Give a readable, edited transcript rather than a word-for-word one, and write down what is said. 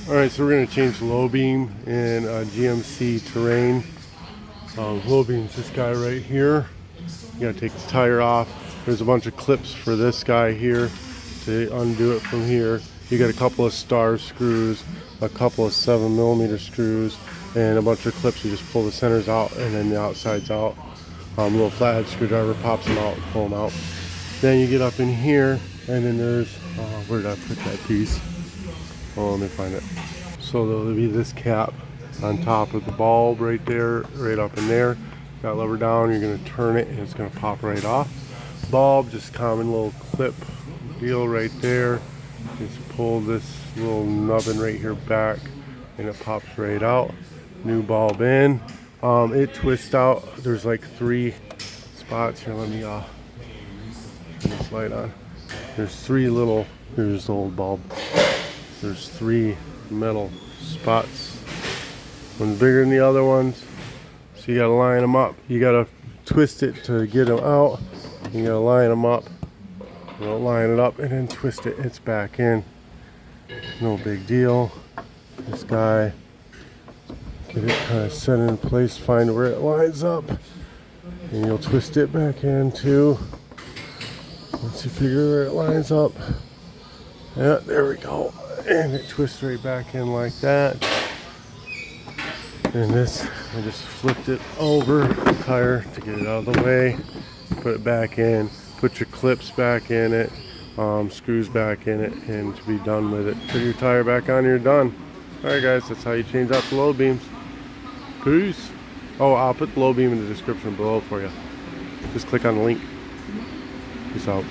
Alright, so we're going to change the low beam in GMC Terrain. Low beam's this guy right here. You got to take the tire off. There's a bunch of clips for this guy here to undo it from here. You got a couple of star screws, a couple of 7mm screws, and a bunch of clips. You just pull the centers out and then the outsides out. Little flathead screwdriver pops them out, pull them out. Then you get up in here, and then there's, where did I put that piece? Oh, let me find it. So there'll be this cap on top of the bulb right there, right up in there. Got lever down, you're going to turn it and it's going to pop right off. Bulb, just common little clip deal right there. Just pull this little nubbin right here back and it pops right out. New bulb in. It twists out. There's like 3 spots here. Let me turn this light on. There's 3 little, here's the old bulb. There's 3 metal spots. One's bigger than the other ones. So you gotta line them up. You gotta twist it to get them out. You gotta line them up. You don't line it up and then twist it. It's back in. No big deal. This guy, get it kind of set in place. Find where it lines up, and you'll twist it back in too. Once you figure where it lines up, yeah, there we go. And it twists right back in like that. And this, I just flipped it over the tire to get it out of the way. Put it back in. Put your clips back in it. Screws back in it, and to be done with it. Put your tire back on and you're done. Alright guys, that's how you change out the low beams. Peace. Oh, I'll put the low beam in the description below for you. Just click on the link. Peace out.